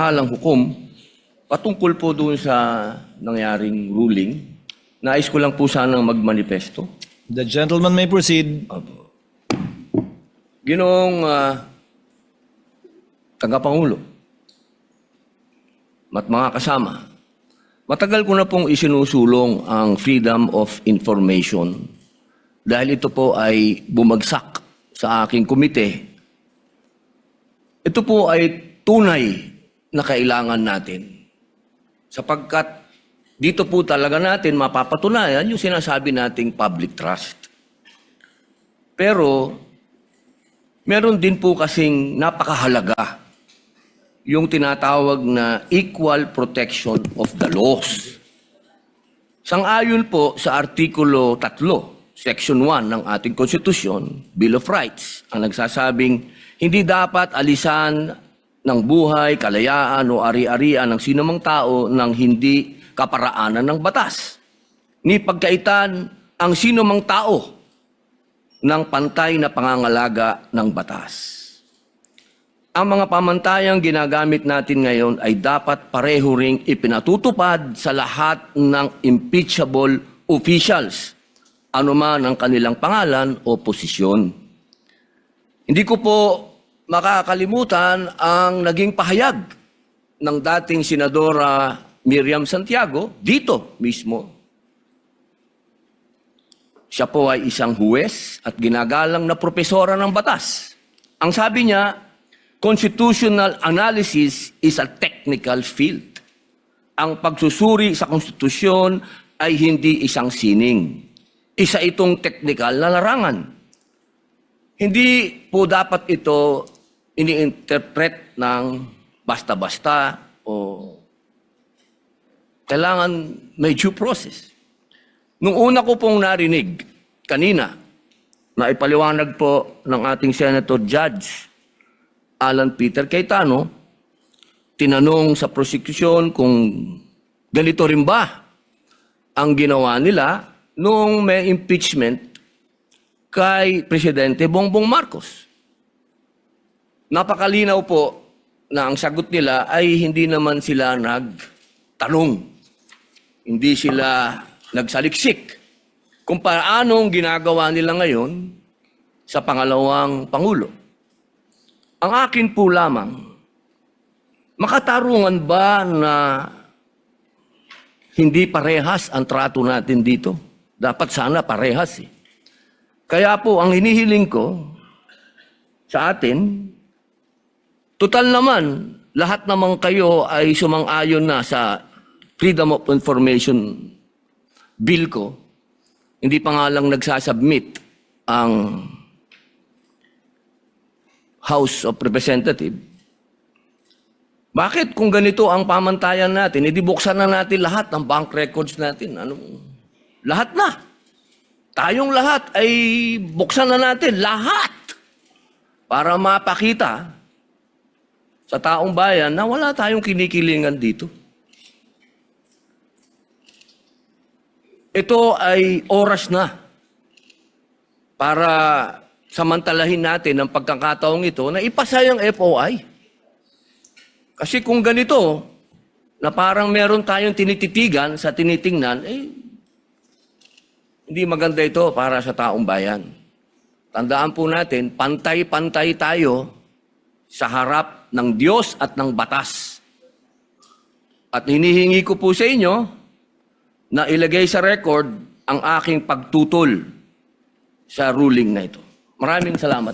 kamakamahalang hukom patungkol po doon sa nangyaring ruling. Nais ko lang po sanang magmanifesto. The gentleman may proceed. Ginoong Tagapangulo at mga kasama, matagal ko na pong isinusulong ang freedom of information dahil ito po ay bumagsak sa aking komite. Ito po ay tunay na kailangan natin sapagkat dito po talaga natin mapapatunayan yung sinasabi nating public trust. Pero meron din po kasing napakahalaga yung tinatawag na equal protection of the laws. Sang-ayon po sa Artikulo 3, Section 1 ng ating Konstitusyon, Bill of Rights, ang nagsasabing hindi dapat alisan ng buhay, kalayaan o ari-arian ng sinumang tao ng hindi kaparaanan ng batas. Ni pagkaitan ang sinumang tao ng pantay na pangangalaga ng batas. Ang mga pamantayang ginagamit natin ngayon ay dapat pareho ring ipinatutupad sa lahat ng impeachable officials, anuman ang kanilang pangalan o posisyon. Hindi ko po makakalimutan ang naging pahayag ng dating Senadora Miriam Santiago dito mismo. Siya po ay isang huwes at ginagalang na propesora ng batas. Ang sabi niya, constitutional analysis is a technical field. Ang pagsusuri sa konstitusyon ay hindi isang sining. Isa itong technical na larangan. Hindi po dapat ito ini-interpret ng basta-basta o kailangan may due process. Nung una ko pong narinig kanina na ipaliwanag po ng ating Senator Judge Alan Peter Cayetano, tinanong sa prosecution kung ganito rin ba ang ginawa nila nung may impeachment kay Presidente Bongbong Marcos. Napakalinaw po na ang sagot nila ay hindi naman sila nagtanong. Hindi sila nagsaliksik kung paanong ginagawa nila ngayon sa pangalawang Pangulo. Ang akin po lamang, makatarungan ba na hindi parehas ang trato natin dito? Dapat sana parehas eh. Kaya po, ang hinihiling ko sa atin, total naman, lahat naman kayo ay sumang-ayon na sa Freedom of Information Bill ko. Hindi pa nga lang nagsasubmit ang House of Representatives. Bakit kung ganito ang pamantayan natin, edi buksan na natin lahat ng bank records natin. Lahat na. Tayong lahat ay buksan na natin lahat para mapakita sa taong bayan na wala tayong kinikilingan dito. Ito ay oras na para samantalahin natin ang pagkakataong ito na ipasa yung FOI. Kasi kung ganito, na parang meron tayong tinititigan sa tinitingnan, hindi maganda ito para sa taong bayan. Tandaan po natin, pantay-pantay tayo sa harap ng Diyos at ng batas. At hinihingi ko po sa inyo na ilagay sa record ang aking pagtutol sa ruling na ito. Maraming salamat.